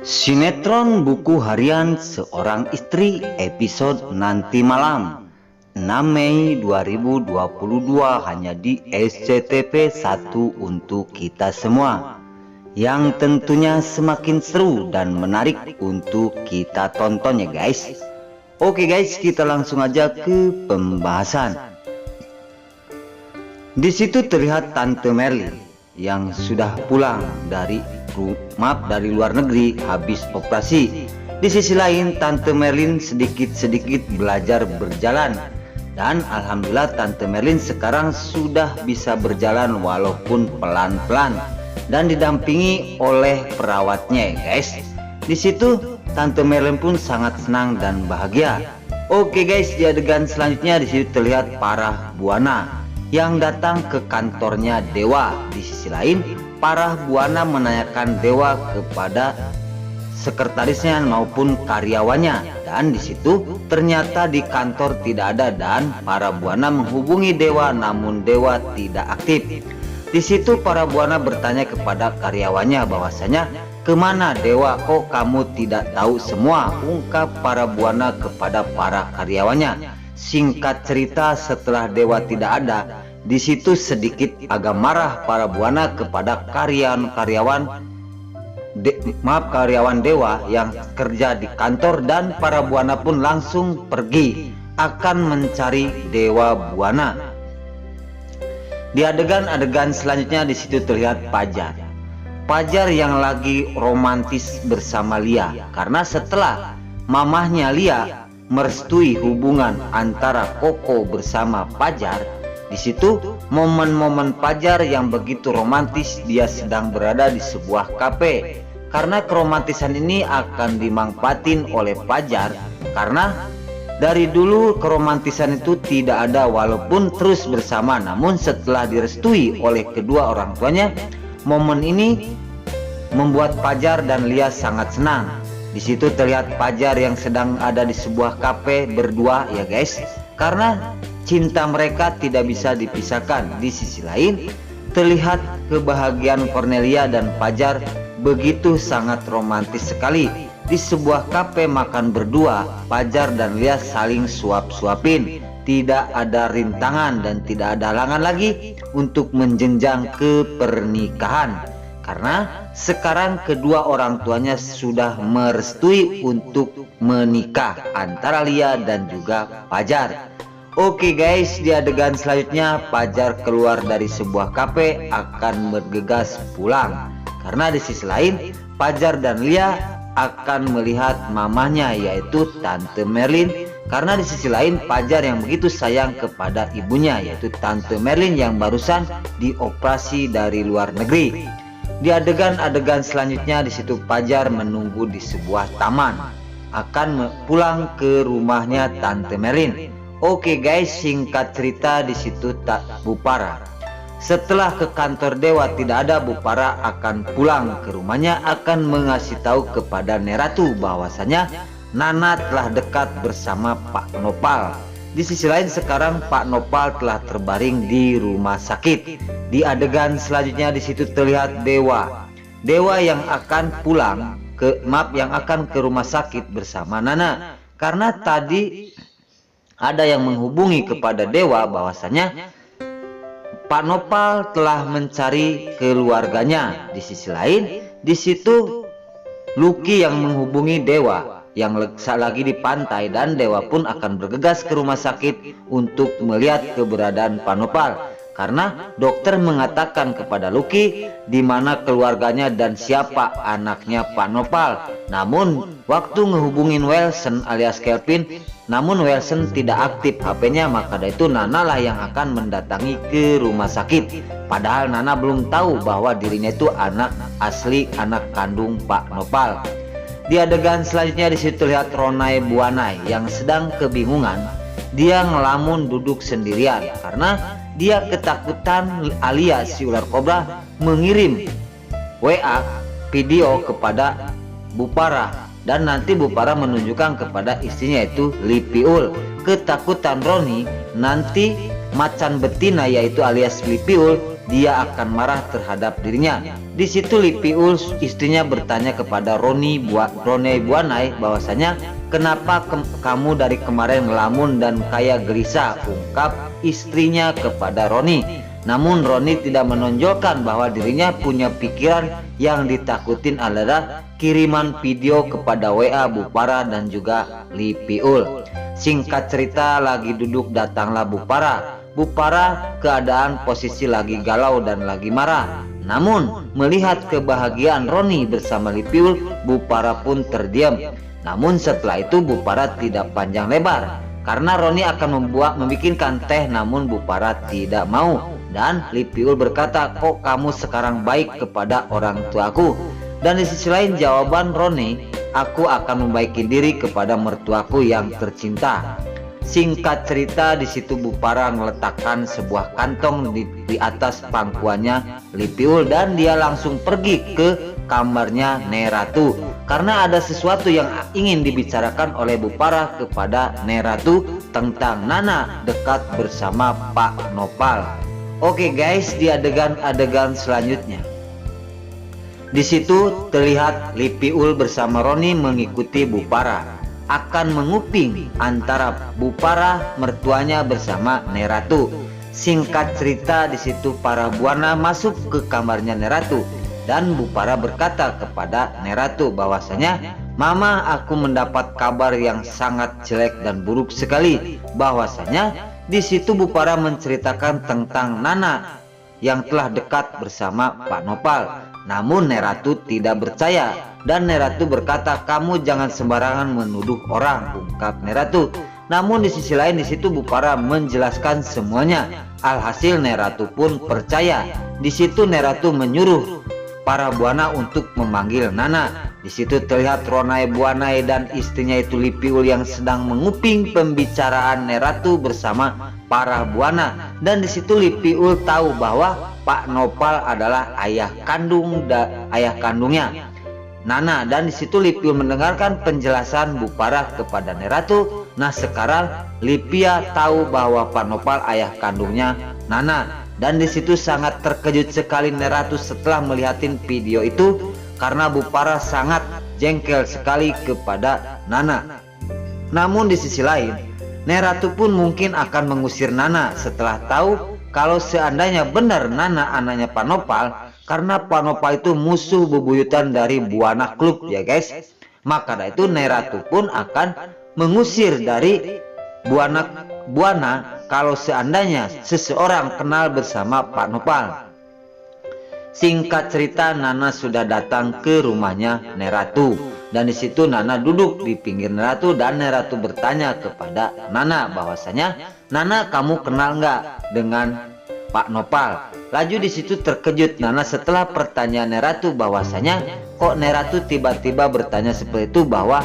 Sinetron buku harian Seorang Istri episode Nanti Malam 6 Mei 2022 hanya di SCTV 1 untuk kita semua, yang tentunya semakin seru dan menarik untuk kita tonton ya guys. Oke guys, kita langsung aja ke pembahasan. Di situ terlihat Tante Merlin yang sudah pulang dari luar negeri habis operasi. Di sisi lain Tante Merlin sedikit-sedikit belajar berjalan, dan alhamdulillah Tante Merlin sekarang sudah bisa berjalan walaupun pelan-pelan dan didampingi oleh perawatnya ya guys. Di situ Tante Merlin pun sangat senang dan bahagia. Oke guys, di adegan selanjutnya di situ terlihat Parah Buana yang datang ke kantornya Dewa. Di sisi lain Parah Buana menanyakan Dewa kepada sekretarisnya maupun karyawannya, dan di situ ternyata di kantor tidak ada, dan Parah Buana menghubungi Dewa namun Dewa tidak aktif. Di situ Parah Buana bertanya kepada karyawannya bahwasanya, "Kemana Dewa, kok kamu tidak tahu semua?" ungkap Parah Buana kepada para karyawannya. Singkat cerita, setelah Dewa tidak ada, di situ sedikit agak marah Parah Buana kepada karyawan Dewa yang kerja di kantor, dan Parah Buana pun langsung pergi akan mencari Dewa Buana. Di adegan selanjutnya di situ terlihat Pajar yang lagi romantis bersama Lia, karena setelah mamahnya Lia merestui hubungan antara Koko bersama Pajar. Di situ momen-momen Pajar yang begitu romantis, dia sedang berada di sebuah kafe, karena keromantisan ini akan dimanfaatin oleh Pajar, karena dari dulu keromantisan itu tidak ada walaupun terus bersama, namun setelah direstui oleh kedua orang tuanya, momen ini membuat Pajar dan Lia sangat senang. Di situ terlihat Pajar yang sedang ada di sebuah kafe berdua ya guys, karena cinta mereka tidak bisa dipisahkan. Di sisi lain terlihat kebahagiaan Cornelia dan Pajar begitu sangat romantis sekali. Di sebuah kafe makan berdua, Pajar dan Lia saling suap-suapin. Tidak ada rintangan dan tidak ada halangan lagi untuk menjenjang ke pernikahan, karena sekarang kedua orang tuanya sudah merestui untuk menikah antara Lia dan juga Pajar. Oke guys, di adegan selanjutnya Pajar keluar dari sebuah kafe akan bergegas pulang, karena di sisi lain Pajar dan Lia akan melihat mamanya yaitu Tante Merlin, karena di sisi lain Pajar yang begitu sayang kepada ibunya yaitu Tante Merlin yang barusan dioperasi dari luar negeri. Di adegan selanjutnya di situ Pajar menunggu di sebuah taman akan pulang ke rumahnya Tante Merlin. Oke guys, singkat cerita di situ Bupara setelah ke kantor Dewa tidak ada, Bupara akan pulang ke rumahnya akan mengasih tahu kepada Neratu bahwasanya Nana telah dekat bersama Pak Nopal. Di sisi lain sekarang Pak Nopal telah terbaring di rumah sakit. Di adegan selanjutnya di situ terlihat Dewa yang akan yang akan ke rumah sakit bersama Nana, karena tadi ada yang menghubungi kepada Dewa bahwasanya Pak Nopal telah mencari keluarganya. Di sisi lain di situ Lucky yang menghubungi Dewa yang lagi di pantai, dan Dewa pun akan bergegas ke rumah sakit untuk melihat keberadaan Pak Nopal, karena dokter mengatakan kepada Lucky di mana keluarganya dan siapa anaknya Pak Nopal. Namun waktu ngehubungin Wilson alias Kelvin, namun Wilson tidak aktif HP-nya, maka dari itu Nana lah yang akan mendatangi ke rumah sakit. Padahal Nana belum tahu bahwa dirinya itu anak kandung Pak Nopal. Di adegan selanjutnya di situ lihat Ronay Buanay yang sedang kebingungan. Dia ngelamun duduk sendirian karena dia ketakutan alias si ular kobra mengirim WA video kepada Bupara, dan nanti Bupara menunjukkan kepada istrinya yaitu Lipiul. Ketakutan Roni nanti macan betina yaitu alias Lipiul dia akan marah terhadap dirinya. Di situ Lipiul istrinya bertanya kepada Roni Buanai bahwasanya, kenapa kamu dari kemarin ngelamun dan kayak gelisah, ungkap istrinya kepada Roni. Namun Roni tidak menonjolkan bahwa dirinya punya pikiran yang ditakutin adalah kiriman video kepada WA Bupara dan juga Lipiul. Singkat cerita, lagi duduk datanglah Bupara. Bupara keadaan posisi lagi galau dan lagi marah. Namun melihat kebahagiaan Roni bersama Lipiul, Bupara pun terdiam. Namun setelah itu Bupara tidak panjang lebar karena Roni akan membikinkan teh, namun Bupara tidak mau. Dan Lipiul berkata, kok kamu sekarang baik kepada orang tuaku? Dan di sisi lain jawaban Roni, aku akan membaiki diri kepada mertuaku yang tercinta. Singkat cerita, di situ Bupara meletakkan sebuah kantong di atas pangkuannya Lipiul dan dia langsung pergi ke kamarnya Neratu karena ada sesuatu yang ingin dibicarakan oleh Bupara kepada Neratu tentang Nana dekat bersama Pak Nopal. Oke guys, di adegan selanjutnya, di situ terlihat Lipiul bersama Roni mengikuti Bupara akan menguping antara Bupara mertuanya bersama Neratu. Singkat cerita, di situ para buana masuk ke kamarnya Neratu dan Bupara berkata kepada Neratu bahwasanya, Mama, aku mendapat kabar yang sangat jelek dan buruk sekali. Bahwasanya di situ Bupara menceritakan tentang Nana yang telah dekat bersama Pak Nopal. Namun Neratu tidak percaya dan Neratu berkata, kamu jangan sembarangan menuduh orang, ungkap Neratu. Namun di sisi lain di situ Bupara menjelaskan semuanya. Alhasil Neratu pun percaya. Di situ Neratu menyuruh para buana untuk memanggil Nana. Di situ terlihat Ronai Buanai dan istrinya itu Lipiul yang sedang menguping pembicaraan Neratu bersama para buana. Dan di situ Lipiul tahu bahwa Pak Nopal adalah ayah kandungnya Nana. Dan di situ Lipiul mendengarkan penjelasan Bupara kepada Neratu. Nah sekarang Lipia tahu bahwa Pak Nopal ayah kandungnya Nana. Dan di situ sangat terkejut sekali Neratu setelah melihatin video itu karena Bupara sangat jengkel sekali kepada Nana. Namun di sisi lain, Neratu pun mungkin akan mengusir Nana setelah tahu kalau seandainya benar Nana anaknya Pak Nopal, karena Pak Nopal itu musuh bebuyutan dari Buana Klub ya guys. Maka dari itu Neratu pun akan mengusir dari Buana kalau seandainya seseorang kenal bersama Pak Nopal. Singkat cerita, Nana sudah datang ke rumahnya Neratu dan di situ Nana duduk di pinggir Neratu dan Neratu bertanya kepada Nana bahwasanya, Nana, kamu kenal nggak dengan Pak Nopal? Laju di situ terkejut Nana setelah pertanyaan Neratu bahwasanya kok Neratu tiba-tiba bertanya seperti itu bahwa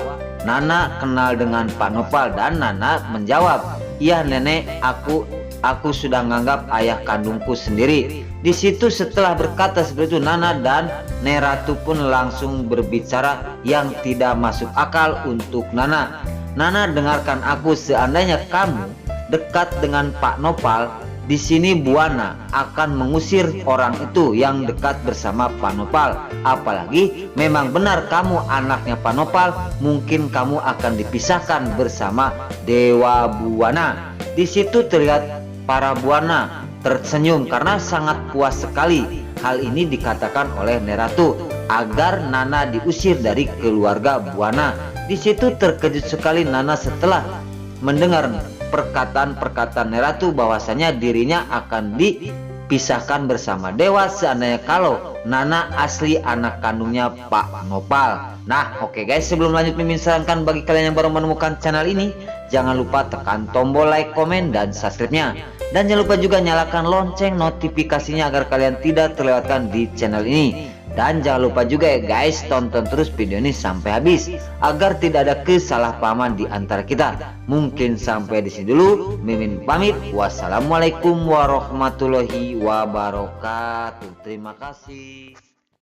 Nana kenal dengan Pak Nopal. Dan Nana menjawab, iya nenek, aku sudah menganggap ayah kandungku sendiri. Di situ setelah berkata seperti itu Nana dan Neratu pun langsung berbicara yang tidak masuk akal untuk Nana. Nana, dengarkan aku, seandainya kamu dekat dengan Pak Nopal, di sini Buana akan mengusir orang itu yang dekat bersama Pak Nopal. Apalagi memang benar kamu anaknya Pak Nopal, mungkin kamu akan dipisahkan bersama Dewa Buana. Di situ terlihat para buana tersenyum karena sangat puas sekali. Hal ini dikatakan oleh Neratu agar Nana diusir dari keluarga Buana. Di situ terkejut sekali Nana setelah mendengar perkataan Neratu bahwasanya dirinya akan dipisahkan bersama Dewa seandainya kalau Nana asli anak kandungnya Pak Nopal. Nah oke guys, sebelum lanjut Mimin sarankan bagi kalian yang baru menemukan channel ini, jangan lupa tekan tombol like, komen, dan subscribe-nya. Dan jangan lupa juga nyalakan lonceng notifikasinya agar kalian tidak terlewatkan di channel ini. Dan jangan lupa juga ya guys, tonton terus video ini sampai habis agar tidak ada kesalahpahaman di antara kita. Mungkin sampai di sini dulu, Mimin pamit. Wassalamualaikum warahmatullahi wabarakatuh. Terima kasih.